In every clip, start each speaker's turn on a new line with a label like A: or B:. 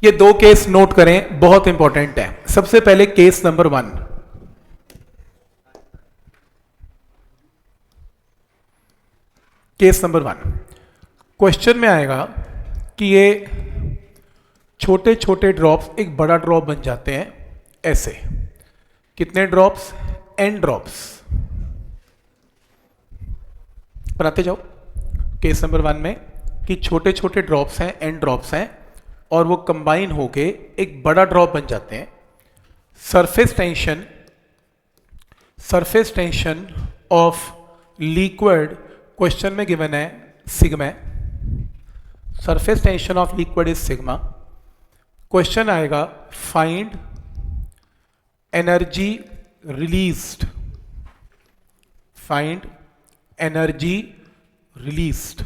A: ये दो case note करें, बहुत इंपॉर्टेंट है। सबसे पहले case number 1, case number 1 question में आएगा कि ये छोटे छोटे ड्रॉप्स एक बड़ा ड्रॉप बन जाते हैं ऐसे। कितने ड्रॉप्स? n drops. बनाते जाओ। केस नंबर 1 में कि छोटे छोटे ड्रॉप्स हैं, n ड्रॉप्स हैं, और वो कंबाइन होके एक बड़ा ड्रॉप बन जाते हैं। Surface tension of liquid question में गिवन है sigma. Surface tension of liquid is sigma. Question आएगा find energy released. Find energy released.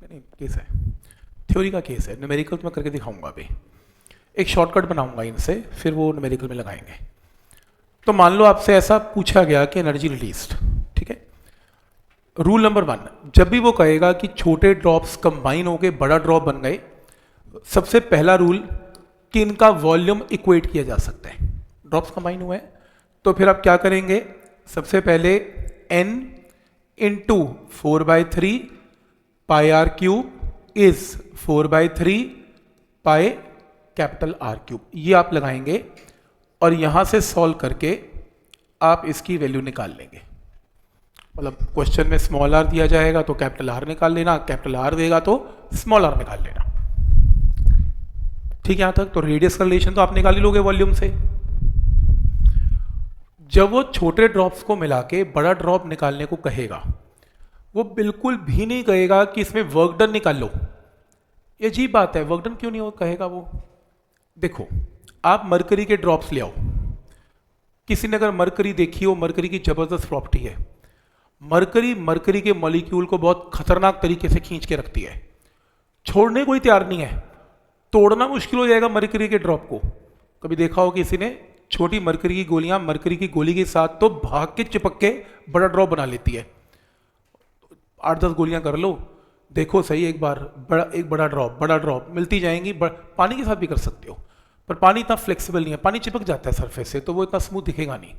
A: नहीं, केस है, थ्योरी का केस है। न्यूमेरिकल तो मैं करके दिखाऊंगा अभी। एक शॉर्टकट बनाऊंगा इनसे, फिर वो न्यूमेरिकल में लगाएंगे। तो मान लो आपसे ऐसा पूछा गया कि एनर्जी रिलीज्ड, ठीक है। रूल नंबर 1, जब भी वो कहेगा कि छोटे ड्रॉप्स कंबाइन होके बड़ा ड्रॉप बन गए, सबसे पहला रूल कि इनका वॉल्यूम इक्वेट किया जा सकता है। ड्रॉप्स कंबाइन हुए हैं तो फिर आप क्या करेंगे? सबसे पहले n into 4/3 pi R cube is 4/3 pi capital R cube, ये आप लगाएंगे और यहां से सॉल्व करके आप इसकी वैल्यू निकाल लेंगे। मतलब क्वेश्चन में स्मॉल आर दिया जाएगा तो कैपिटल आर निकाल लेना, कैपिटल आर देगा तो स्मॉल आर निकाल लेना। ठीक है, यहां तक तो रेडियस का रिलेशन तो आप निकाल ही लोगे वॉल्यूम से। जब वो छोटे ड्रॉप्स को मिला के बड़ा ड्रॉप निकालने को कहेगा, वो बिल्कुल भी नहीं कहेगा कि इसमें वर्क डन निकाल लो। ये अजीब बात है, वर्क डन क्यों नहीं कहेगा वो? देखो, आप मरकरी के ड्रॉप्स ले आओ। किसी ने अगर मरकरी देखी हो, मरकरी की जबरदस्त प्रॉपर्टी है। मरकरी के मॉलिक्यूल को बहुत खतरनाक तरीके से खींच के रखती है, छोड़ने को ही तैयार नहीं है। तोड़ना मुश्किल हो जाएगा मरकरी के ड्रॉप को। कभी देखा हो किसी ने? छोटी मरकरी की गोलियां मरकरी की गोली के साथ तो भाग के चिपक के बड़ा ड्रॉप बना लेती है। 8-10 गोलियां कर लो, देखो सही एक बार, एक बड़ा ड्रॉप मिलती जाएंगी। पानी के साथ भी कर सकते हो, पर पानी इतना फ्लेक्सिबल नहीं है, पानी चिपक जाता है सरफेस से, तो वो इतना स्मूथ दिखेगा नहीं।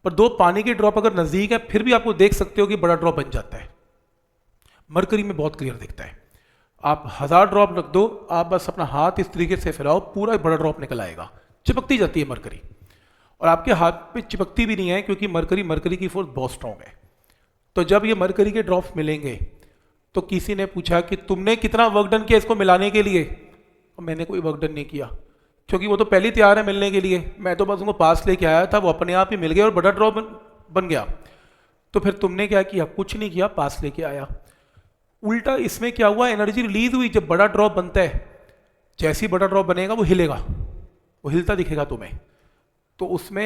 A: पर 2 पानी के ड्रॉप अगर नजदीक है फिर भी आपको देख सकते हो कि बड़ा ड्रॉप बन जाता है। मरकरी में बहुत क्लियर दिखता है। आप 1000 ड्रॉप रख दो, आप बस अपना हाथ इस तरीके से फैलाओ, पूरा बड़ा ड्रॉप निकल आएगा। चिपकती जाती है मरकरी, और आपके हाथ पे चिपकती भी नहीं है क्योंकि मरकरी की फोर्स बहुत स्ट्रॉन्ग है। तो जब ये मरकरी के ड्रॉप्स मिलेंगे तो किसी ने पूछा कि तुमने कितना वर्क डन किया इसको मिलाने के लिए? और मैंने कोई वर्क डन नहीं किया, क्योंकि वो तो पहले ही तैयार है मिलने के लिए। मैं तो बस उनको पास लेके आया था, वो अपने आप ही मिल गया और बड़ा ड्रॉप बन गया। तो फिर तुमने क्या किया? कुछ नहीं किया, पास लेके आया। उल्टा इसमें क्या हुआ? एनर्जी रिलीज हुई। जब बड़ा ड्रॉप बनता है, जैसे ही बड़ा ड्रॉप बनेगा वो हिलेगा, वो हिलता दिखेगा तुम्हें, तो उसमें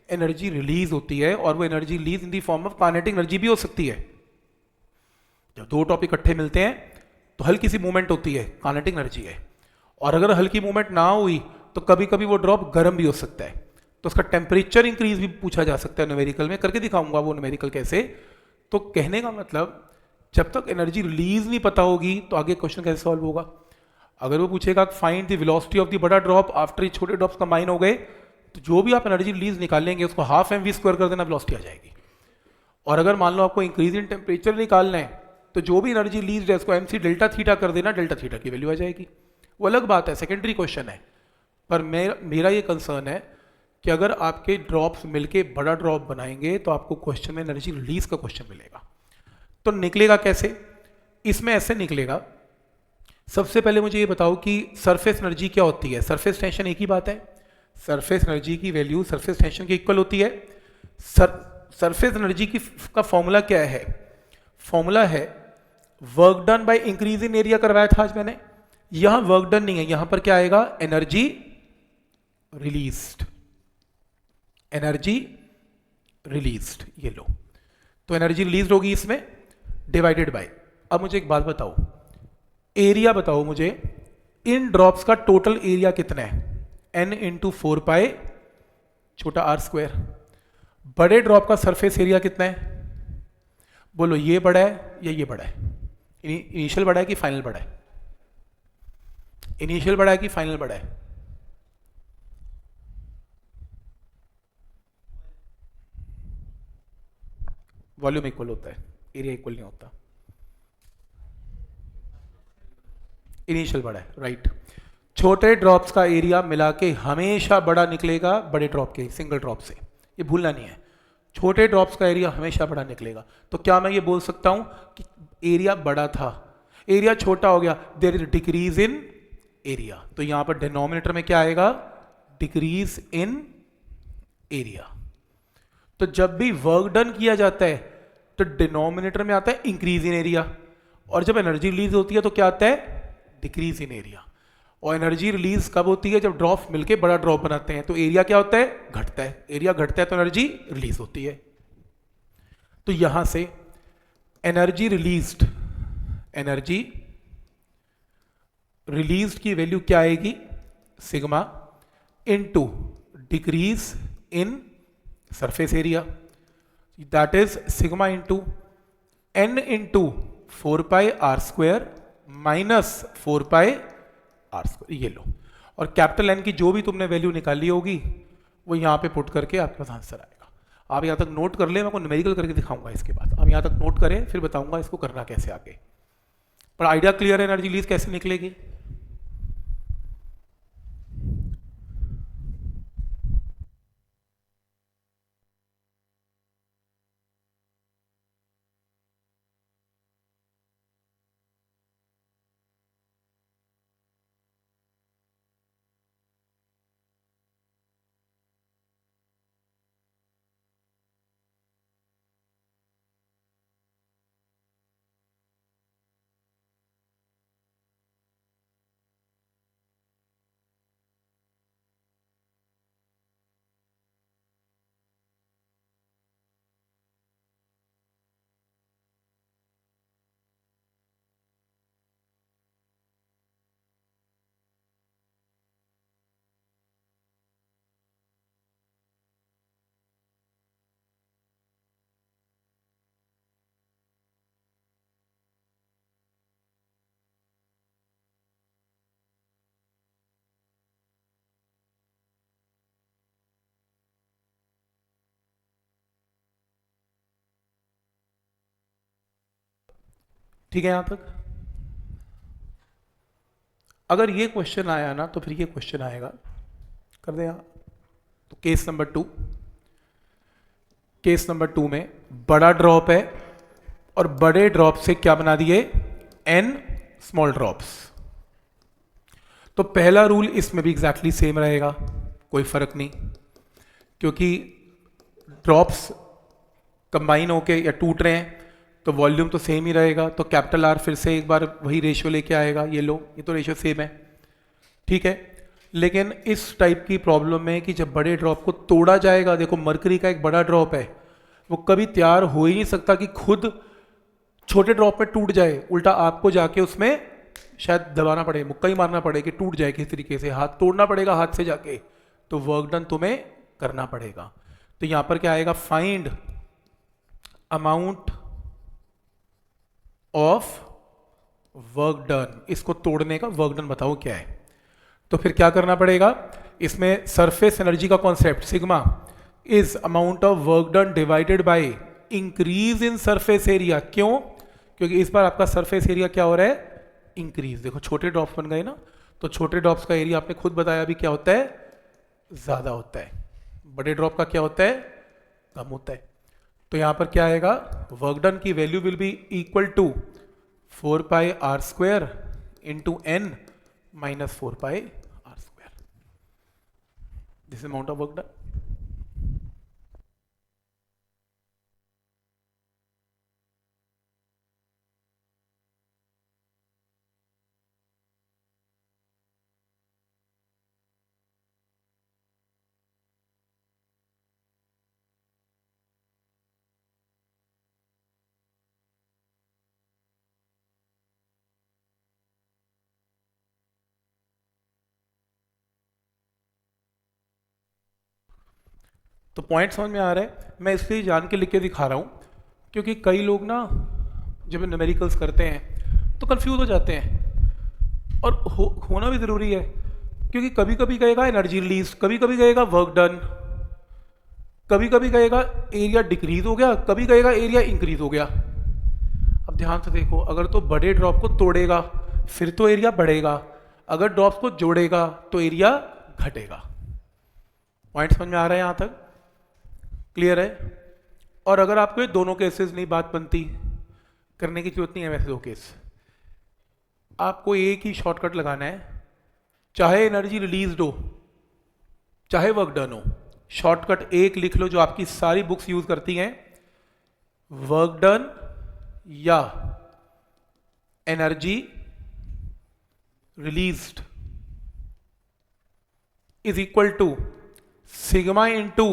A: एनर्जी रिलीज होती है, और वो energy release in the form of kinetic energy भी हो सकती है। जब 2 टॉप इकट्ठे मिलते हैं तो हल्की सी मूवमेंट होती है, काइनेटिक एनर्जी है। और अगर हल्की मूवमेंट ना हुई तो कभी कभी वो ड्रॉप गर्म भी हो सकता है, तो उसका टेम्परेचर इंक्रीज भी पूछा जा सकता है न्यूमेरिकल में। करके दिखाऊंगा वो न्यूमेरिकल कैसे। तो कहने का मतलब, जब तक एनर्जी रिलीज नहीं पता होगी तो आगे क्वेश्चन कैसे सॉल्व होगा? अगर वो पूछेगा find the velocity of the बड़ा ड्रॉप आफ्टर ये छोटे ड्रॉप्स कंबाइन हो गए, तो जो भी आप एनर्जी रिलीज निकालेंगे उसको हाफ mv² कर देना, वेलोसिटी आ जाएगी। और अगर मान लो आपको इंक्रीज इन टेम्परेचर निकालना है, तो जो भी एनर्जी रिलीज है उसको mc डेल्टा थीटा कर देना, डेल्टा थीटा की वैल्यू आ जाएगी। वो अलग बात है, सेकेंडरी क्वेश्चन है। पर मेरा ये कंसर्न है कि अगर आपके ड्रॉप्स मिलके बड़ा ड्रॉप बनाएंगे तो आपको क्वेश्चन में एनर्जी रिलीज का क्वेश्चन मिलेगा। तो निकलेगा कैसे? इसमें ऐसे निकलेगा। सबसे पहले मुझे ये बताओ कि सरफेस एनर्जी क्या होती है? सरफेस टेंशन एक ही बात है, सरफेस एनर्जी की वैल्यू सरफेस टेंशन के इक्वल होती है। सरफेस एनर्जी का फॉर्मूला क्या है? फॉर्मूला है work done by increase in area करवाया था आज मैंने। यहां वर्क डन नहीं है, यहां पर क्या आएगा? Energy released. एनर्जी रिलीज्ड, ये लो। तो एनर्जी रिलीज होगी इसमें डिवाइडेड बाय। अब मुझे एक बात बताओ, एरिया बताओ मुझे इन ड्रॉप्स का टोटल एरिया कितना है, n इंटू 4 पाई छोटा r स्क्वायर। बड़े ड्रॉप का सरफेस एरिया कितना है, बोलो ये बड़ा है या ये बड़ा है, इनिशियल बड़ा है कि फाइनल बड़ा है, इनिशियल बड़ा है कि फाइनल बड़ा है, वॉल्यूम इक्वल होता है, एरिया इक्वल नहीं होता, इनिशियल बड़ा है, राइट। छोटे ड्रॉप्स का एरिया मिला के हमेशा बड़ा निकलेगा बड़े ड्रॉप के सिंगल ड्रॉप से, ये भूलना नहीं है, छोटे ड्रॉप्स का एरिया हमेशा बड़ा निकलेगा। तो क्या मैं ये बोल सकता हूं कि एरिया बड़ा था, एरिया छोटा हो गया, there is decrease in area, तो यहां पर डिनोमिनेटर में क्या आएगा, डिक्रीज इन एरिया। तो जब भी वर्क डन किया जाता है तो डिनोमिनेटर में आता है इंक्रीज इन एरिया, और जब एनर्जी रिलीज होती है तो क्या आता है, डिक्रीज इन एरिया। और एनर्जी रिलीज कब होती है, जब ड्रॉप मिलके बड़ा ड्रॉप बनाते हैं, तो एरिया क्या होता है, घटता है, एरिया घटता है तो एनर्जी रिलीज होती है। तो यहां से एनर्जी रिलीज्ड की वैल्यू क्या आएगी, sigma into decrease in surface area, that is sigma into n into 4 pi r² minus 4 pi r², ये लो। और कैपिटल N की जो भी तुमने वैल्यू निकाली होगी वो यहां पे पुट करके आपके पास आंसर आएगा। आप यहां तक नोट कर ले, मैं को न्यूमेरिकल करके दिखाऊंगा इसके बाद, आप यहां तक नोट करें फिर बताऊंगा इसको करना कैसे आगे। पर आइडिया क्लियर है एनर्जी रिलीज कैसे निकलेगी। ठीक है यहां तक। अगर ये क्वेश्चन आया ना तो फिर ये क्वेश्चन आएगा, कर दे यहां। तो केस नंबर टू में बड़ा ड्रॉप है और बड़े ड्रॉप से क्या बना दिए, n स्मॉल ड्रॉप्स। तो पहला रूल इसमें भी एग्जैक्टली सेम रहेगा, कोई फर्क नहीं, क्योंकि ड्रॉप्स कंबाइन होके या टूट रहे हैं तो वॉल्यूम तो सेम ही रहेगा। तो कैपिटल आर फिर से एक बार वही रेशियो लेके आएगा, ये लो, ये तो रेशियो सेम है, ठीक है। लेकिन इस टाइप की प्रॉब्लम में कि जब बड़े ड्रॉप को तोड़ा जाएगा, देखो मरकरी का एक बड़ा ड्रॉप है, वो कभी तैयार हो ही नहीं सकता कि खुद छोटे ड्रॉप में टूट जाए, उल्टा आपको जाके उसमें शायद दबाना पड़े, मुक्का ही मारना पड़े कि टूट जाए किसी तरीके से, हाथ तोड़ना पड़ेगा हाथ से जाके, तो वर्क डन तुम्हें करना पड़ेगा। तो यहां पर क्या आएगा, find amount of work done, इसको तोड़ने का वर्क डन बताओ क्या है। तो फिर क्या करना पड़ेगा, इसमें सरफेस एनर्जी का concept sigma is amount of work done divided by increase in surface area. क्यों, क्योंकि इस बार आपका सरफेस एरिया क्या हो रहा है, इंक्रीज। देखो छोटे ड्रॉप्स बन गए ना, तो छोटे ड्रॉप्स का एरिया आपने खुद बताया भी क्या होता है, ज्यादा होता है, बड़े ड्रॉप का क्या होता है, कम होता है। तो यहां पर क्या आएगा, वर्क डन की value will be equal to 4 pi r² into n minus 4 pi r²। This is amount of work done. तो पॉइंट समझ में आ रहा है। मैं इसलिए जान के लिख के दिखा रहा हूँ क्योंकि कई लोग ना जब न्यूमेरिकल्स करते हैं तो कंफ्यूज हो जाते हैं, और होना भी ज़रूरी है क्योंकि कभी कभी कहेगा एनर्जी रिलीज, कभी कभी कहेगा वर्क डन, कभी कभी कहेगा एरिया डिक्रीज हो गया, कभी कहेगा एरिया इंक्रीज हो गया। अब ध्यान से देखो, अगर तो बड़े ड्रॉप को तोड़ेगा फिर तो एरिया बढ़ेगा, अगर ड्रॉप्स को जोड़ेगा तो एरिया घटेगा। पॉइंट समझ में आ रहा है यहाँ तक? क्लियर है? और अगर आपको ये दोनों केसेस नहीं बात बनती, करने की जरूरत नहीं है वैसे दो केस, आपको एक ही शॉर्टकट लगाना है, चाहे एनर्जी रिलीज हो चाहे वर्क डन हो, शॉर्टकट एक लिख लो जो आपकी सारी बुक्स यूज करती हैं, वर्क डन या energy released is equal to sigma into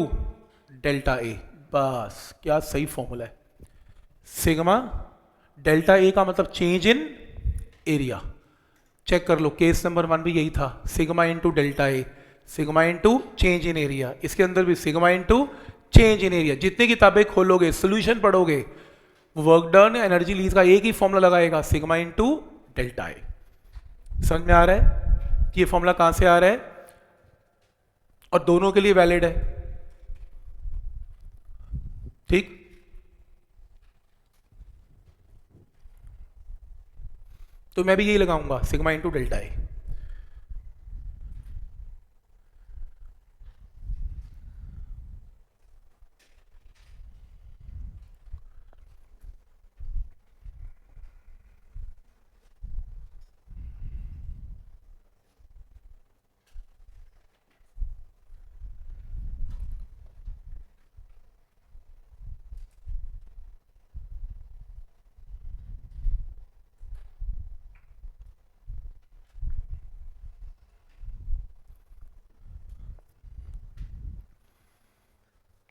A: delta A. बस क्या सही फॉर्मूला है। सिग्मा डेल्टा ए का मतलब चेंज इन एरिया। चेक कर लो, केस नंबर 1 भी यही था, sigma into delta A, sigma into change in area. इसके अंदर भी sigma into change in area. जितनी किताबें खोलोगे, सोल्यूशन पढ़ोगे, वर्क डन एनर्जी रिलीज का एक ही फॉर्मूला लगाएगा, सिग्मा इनटू डेल्टा ए। समझ में आ रहा है कि ये फॉर्मूला कहां से आ रहा है और दोनों के लिए वैलिड है? ठीक। तो मैं भी यही लगाऊंगा, सिग्मा इनटू डेल्टा ए।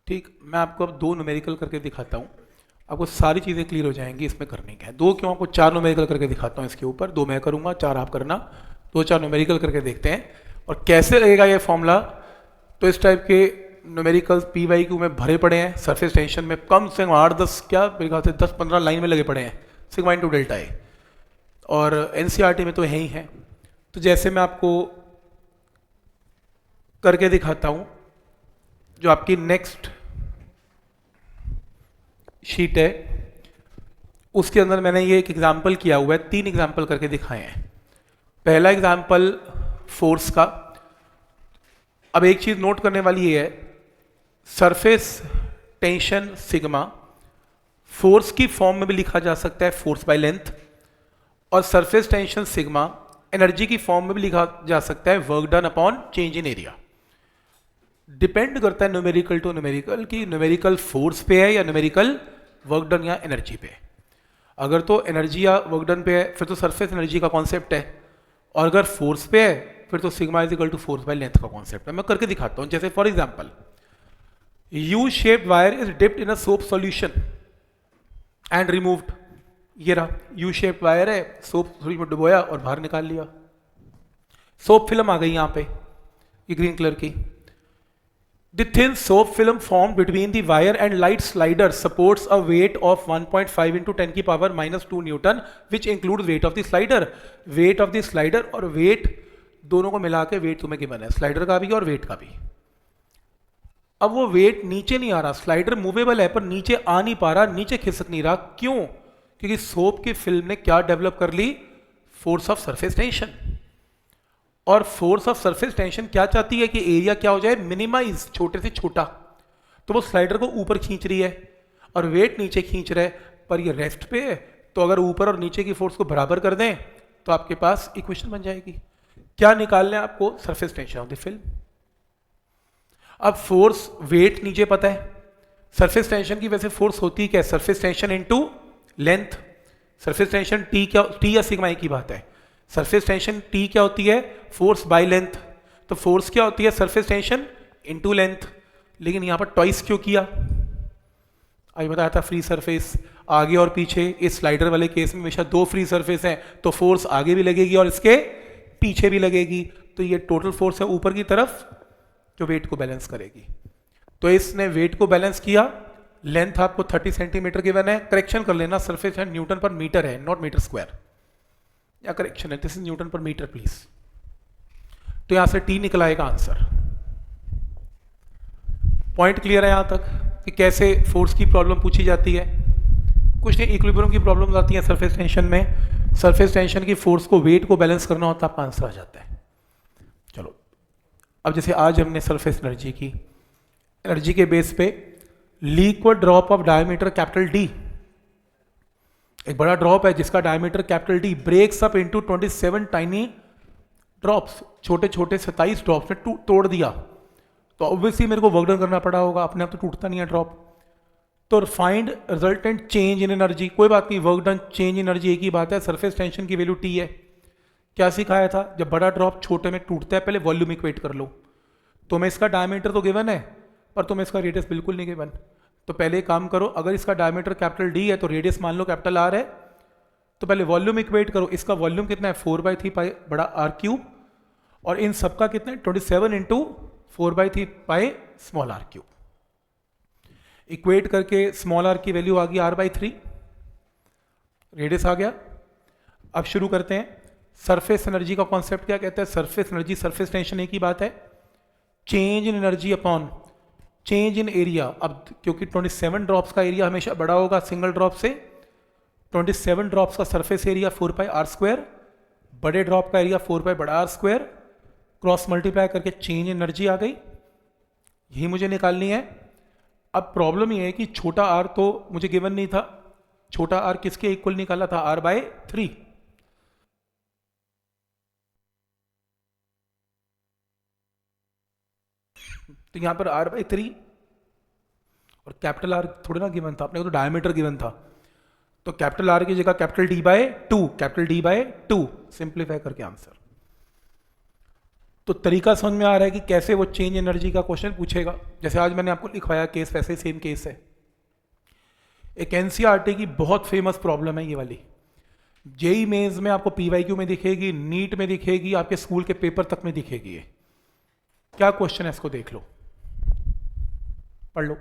A: ठीक, मैं आपको अब 2 न्यूमेरिकल करके दिखाता हूँ, आपको सारी चीज़ें क्लियर हो जाएंगी इसमें करने क्या है। 2 क्यों, आपको 4 न्यूमेरिकल करके दिखाता हूँ इसके ऊपर, 2 मैं करूँगा, 4 आप करना। 2-4 न्यूमेरिकल करके देखते हैं और कैसे लगेगा ये फॉर्मूला। तो इस टाइप के न्यूमेरिकल्स PYQ में भरे पड़े हैं, सरफेस टेंशन में कम से कम 8-10 क्या मेरे ख्याल से 10-15 लाइन में लगे पड़े हैं, सिग्मा इनटू डेल्टा ए, और NCERT में तो है ही हैं। तो जैसे मैं आपको करके दिखाता हूँ, जो आपकी नेक्स्ट शीट है उसके अंदर मैंने ये एक एग्जाम्पल किया हुआ है, 3 एग्जाम्पल करके दिखाए हैं। पहला एग्जाम्पल फोर्स का। अब एक चीज नोट करने वाली ये है, सरफेस टेंशन सिग्मा फोर्स की फॉर्म में भी लिखा जा सकता है, फोर्स बाय लेंथ, और सरफेस टेंशन सिग्मा एनर्जी की फॉर्म में भी लिखा जा सकता है, work done upon change in area. Depend करता है न्यूमेरिकल टू न्यूमेरिकल कि न्यूमेरिकल फोर्स पे है या न्यूमेरिकल वर्क डन या एनर्जी पे। अगर तो एनर्जी या वर्क डन पे है फिर तो सरफेस एनर्जी का कॉन्सेप्ट है, और अगर फोर्स पे है फिर तो sigma is equal to force by length का कॉन्सेप्ट है। मैं करके दिखाता हूं, जैसे for example U shaped wire is dipped in a soap solution and removed. ये रहा यू शेप्ड वायर है, सोप में डुबोया और बाहर निकाल लिया, सोप फिल्म आ गई यहां पे, ये ग्रीन कलर की। The thin soap film formed between the wire and light slider supports a weight of 1.5 into 10 की power -2 Newton, which includes weight of the slider। weight of the slider और weight दोनों को मिला के weight तुम्हें given है, slider का भी और weight का भी। अब वो weight नीचे नहीं आ रहा, स्लाइडर मूवेबल है पर नीचे आ नहीं पा रहा, नीचे खिसक नहीं रहा। क्यों? क्योंकि सोप की फिल्म ने क्या डेवलप कर ली? Force of surface tension. और फोर्स ऑफ सरफेस टेंशन क्या चाहती है कि एरिया क्या हो जाए? मिनिमाइज, छोटे से छोटा। तो वो स्लाइडर को ऊपर खींच रही है और वेट नीचे खींच रहा है, पर ये रेस्ट पे है। तो अगर ऊपर और नीचे की फोर्स को बराबर कर दें तो आपके पास इक्वेशन बन जाएगी। क्या निकालना है आपको? Surface tension of the film. अब फोर्स वेट नीचे पता है, सरफेस टेंशन की वैसे फोर्स होती क्या है? Surface tension into length. Surface tension T क्या, टी या सिग्मा की बात है। सरफेस टेंशन टी क्या होती है? Force by length. तो फोर्स क्या होती है? Surface tension into length. लेकिन यहां पर ट्वाइस क्यों किया? अभी बताया था फ्री सरफेस आगे और पीछे। इस स्लाइडर वाले केस में हमेशा 2 फ्री सरफेस हैं, तो फोर्स आगे भी लगेगी और इसके पीछे भी लगेगी। तो ये टोटल फोर्स है ऊपर की तरफ जो वेट को बैलेंस करेगी। तो इसने वेट को बैलेंस किया, लेंथ आपको 30 सेंटीमीटर गिवन है, करेक्शन कर लेना, सरफेस है न्यूटन पर मीटर है, नॉट मीटर स्क्वायर, या करेक्शन है, दिस इज न्यूटन पर मीटर प्लीज। तो यहां से टी निकल आएगा आंसर। पॉइंट क्लियर है यहां तक कि कैसे फोर्स की प्रॉब्लम पूछी जाती है? कुछ नहीं, इक्विलिब्रियम की प्रॉब्लम आती है सरफेस टेंशन में। सरफेस टेंशन की फोर्स को वेट को बैलेंस करना होता है, आपका आंसर आ जाता है। चलो, अब जैसे आज हमने सरफेस एनर्जी की, एनर्जी के बेस पे liquid drop of diameter capital D, एक बड़ा ड्रॉप है जिसका diameter capital D breaks up into 27 tiny drops, छोटे छोटे 27 ड्रॉप्स में तोड़ दिया, तो ऑब्वियसली मेरे को वर्क डन करना पड़ा होगा, अपने आप तो टूटता नहीं है ड्रॉप। तो find resultant change in energy, कोई बात नहीं, work done change in energy एक ही बात है, सरफेस टेंशन की वैल्यू टी है। क्या सिखाया था? जब बड़ा ड्रॉप छोटे में टूटता है पहले वॉल्यूम इक्वेट कर लो। तो मैं इसका डायमीटर तो गिवन है पर तुम्हें इसका रेडियस बिल्कुल नहीं गिवन, तो पहले एक काम करो, अगर इसका डायमीटर कैपिटल डी है तो रेडियस मान लो कैपिटल आर है, तो पहले वॉल्यूम इक्वेट करो। इसका वॉल्यूम कितना है? 4/3 पाई बड़ा आर क्यूब, और इन सबका कितना है? 27 into 4/3 pi small R cube. Equate करके स्मॉल आर की वैल्यू आ गई r/3, रेडियस आ गया। अब शुरू करते हैं। सरफेस एनर्जी का कॉन्सेप्ट क्या कहता है? सरफेस एनर्जी, सरफेस टेंशन एक ही बात है, change in energy upon change in area. अब क्योंकि 27 ड्रॉप्स का एरिया हमेशा बड़ा होगा सिंगल ड्रॉप से, 27 ड्रॉप्स का सरफेस एरिया 4πr², बड़े ड्रॉप का एरिया 4π बड़ा r², क्रॉस मल्टीप्लाई करके चेंज इन एनर्जी आ गई, यही मुझे निकालनी है। अब प्रॉब्लम यह है कि छोटा r तो मुझे गिवन नहीं था, छोटा r किसके इक्वल निकाला था? r/3। तो यहां पर r/3 और कैपिटल R थोड़ी ना गिवन था, अपने को तो डायमीटर गिवन था, तो कैपिटल R की जगह capital D/2, capital D/2 simplify करके आंसर। तो तरीका समझ में आ रहा है कि कैसे वो चेंज एनर्जी का क्वेश्चन पूछेगा। जैसे आज मैंने आपको लिखवाया केस, वैसे ही सेम केस है। एक एनसीईआरटी की बहुत फेमस प्रॉब्लम है ये वाली, जेई मेंस में आपको पीवाईक्यू में दिखेगी, नीट में दिखेगी, आपके स्कूल के पेपर तक में दिखेगी। ये क्या क्वेश्चन है इसको देख लो, पढ़ लो।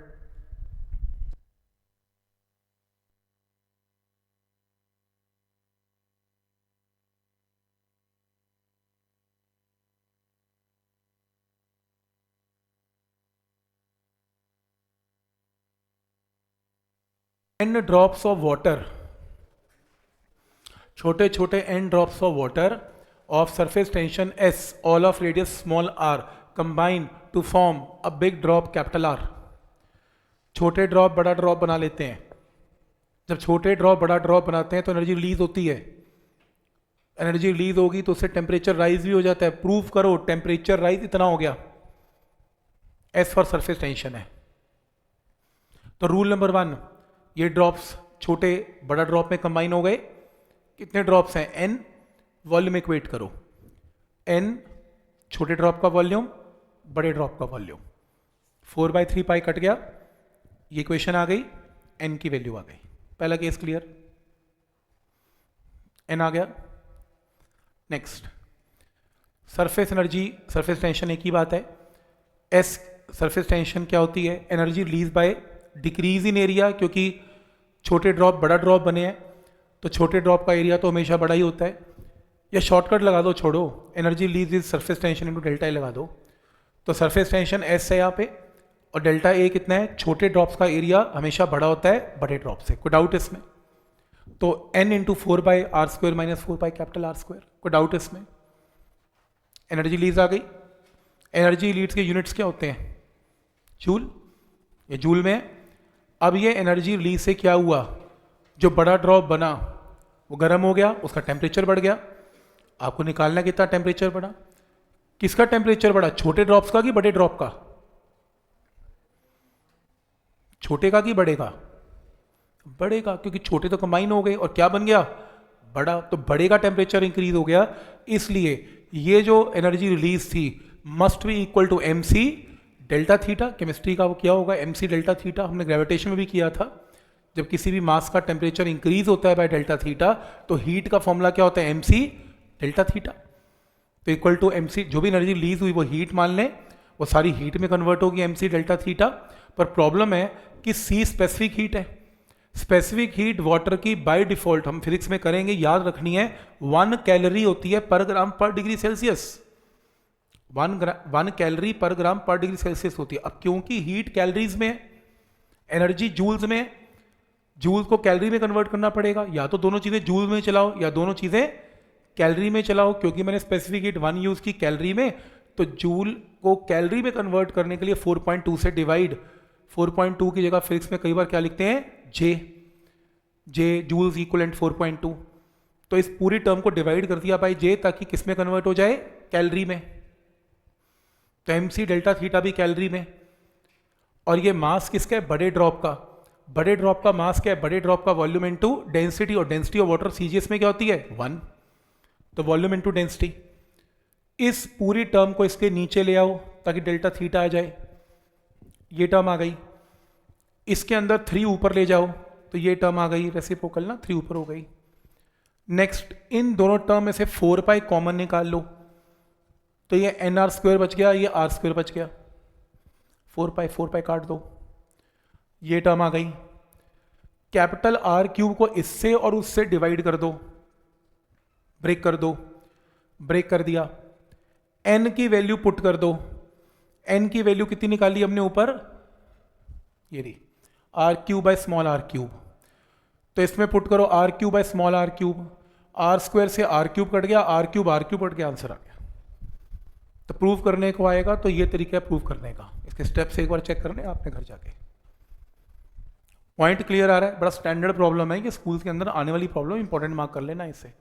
A: n ड्रॉप्स ऑफ वाटर, छोटे छोटे n drops of water of surface tension S, all of radius small r combine to form a big drop capital R। छोटे ड्रॉप बड़ा ड्रॉप बना लेते हैं। जब छोटे ड्रॉप बड़ा ड्रॉप बनाते हैं तो एनर्जी रिलीज होती है, एनर्जी रिलीज होगी तो उससे टेम्परेचर राइज भी हो जाता है। प्रूव करो टेम्परेचर राइज इतना हो गया, S फॉर सरफेस टेंशन है। तो रूल नंबर 1, ये ड्रॉप्स छोटे बड़ा ड्रॉप में कंबाइन हो गए। कितने ड्रॉप्स हैं? n, वॉल्यूम इक्वेट करो, n छोटे ड्रॉप का वॉल्यूम, बड़े ड्रॉप का वॉल्यूम, 4/3 पाई कट गया, ये इक्वेशन आ गई, n की वैल्यू आ गई। पहला केस क्लियर, n आ गया। Next, surface energy, surface tension एक ही बात है। S सरफेस टेंशन क्या होती है? Energy release by decrease in area, क्योंकि छोटे ड्रॉप बड़ा ड्रॉप बने हैं तो छोटे ड्रॉप का एरिया तो हमेशा बड़ा ही होता है। या शॉर्टकट लगा दो, छोड़ो, energy release is surface tension into delta A लगा दो। तो सरफेस टेंशन S है यहाँ पे, और डेल्टा ए कितना है? छोटे ड्रॉप्स का एरिया हमेशा बड़ा होता है बड़े ड्रॉप से, कोई डाउट इसमें? तो n into 4/r² minus 4 capital R², कोई डाउट इसमें? एनर्जी रिलीज आ गई। एनर्जी रिलीज के यूनिट्स क्या होते हैं? जूल, ये जूल में है। अब ये एनर्जी रिलीज से क्या हुआ? जो बड़ा ड्रॉप बना वो गर्म हो गया, उसका टेम्परेचर बढ़ गया। आपको निकालना कितना टेम्परेचर बढ़ा? किसका टेम्परेचर बढ़ा? छोटे ड्रॉप्स का कि बड़े ड्रॉप का? छोटे का कि बड़े का? बड़े का, क्योंकि छोटे तो कंबाइन हो गए और क्या बन गया? बड़ा। तो बड़े का टेम्परेचर इंक्रीज हो गया, इसलिए ये जो एनर्जी रिलीज थी must be equal to mc delta theta. Chemistry का वो क्या होगा? mc डेल्टा थीटा, हमने ग्रेविटेशन में भी किया था। जब किसी भी मास का टेम्परेचर इंक्रीज होता है बाय डेल्टा थीटा तो हीट का फॉर्मूला क्या होता है? mc delta theta. तो इक्वल टू mc, जो भी एनर्जी रिलीज हुई वो हीट मान लें, वो सारी हीट में कन्वर्ट होगी एमसी डेल्टा थीटा, पर प्रॉब्लम है कि सी स्पेसिफिक हीट है। स्पेसिफिक हीट वाटर की बाय डिफॉल्ट हम फिजिक्स में करेंगे, याद रखनी है 1 कैलोरी होती है पर ग्राम पर डिग्री सेल्सियस। 1 कैलोरी पर ग्राम पर डिग्री सेल्सियस होती है। अब क्योंकि हीट कैलोरीज में है, एनर्जी जूल्स में है, जूल्स को कैलोरी में कन्वर्ट करना पड़ेगा। या तो दोनों चीजें जूल में चलाओ या दोनों चीजें कैलोरी में चलाओ। क्योंकि मैंने स्पेसिफिक हीट 1 यूज की कैलोरी में, तो जूल को कैलोरी में कन्वर्ट करने के लिए 4.2 से डिवाइड, 4.2 की जगह फिजिक्स में कई बार क्या लिखते हैं, जे जूल्स इक्वलेंट 4.2। तो इस पूरी टर्म को डिवाइड कर दिया बाई जे, ताकि किस में कन्वर्ट हो जाए, कैलोरी में। तो एमसी डेल्टा थीटा भी कैलोरी में। और ये मास किसका है, बड़े ड्रॉप का। बड़े ड्रॉप का मास क्या है, बड़े ड्रॉप का वॉल्यूम इनटू डेंसिटी, और डेंसिटी ऑफ वाटर सीजीएस में क्या होती है, 1। तो वॉल्यूम इनटू डेंसिटी। इस पूरी टर्म को इसके नीचे ले आओ ताकि डेल्टा थीटा आ जाए। ये टर्म आ गई। इसके अंदर 3 ऊपर ले जाओ तो ये टर्म आ गई, रेसिप्रोकल ना, 3 ऊपर हो गई। नेक्स्ट इन दोनों टर्म में से 4 पाई कॉमन निकाल लो, तो ये nr² बच गया, ये r² बच गया। 4 पाई काट दो, ये टर्म आ गई। कैपिटल R³ को इससे और उससे डिवाइड कर दो, ब्रेक कर दो, ब्रेक कर दिया। n की वैल्यू पुट कर दो। n की वैल्यू कितनी निकाली हमने ऊपर, ये रही, r³ बाय स्मॉल r³। तो इसमें पुट करो r³ by small r³, r² से r³ कट गया, r³ कट गया, आंसर आ गया। तो प्रूव करने को आएगा, तो ये तरीका है प्रूव करने का। इसके स्टेप्स एक बार चेक करने आपने घर जाके। पॉइंट क्लियर आ रहा है। बड़ा स्टैंडर्ड प्रॉब्लम है कि स्कूल के अंदर आने वाली प्रॉब्लम, इंपॉर्टेंट मार्क कर लेना इसे।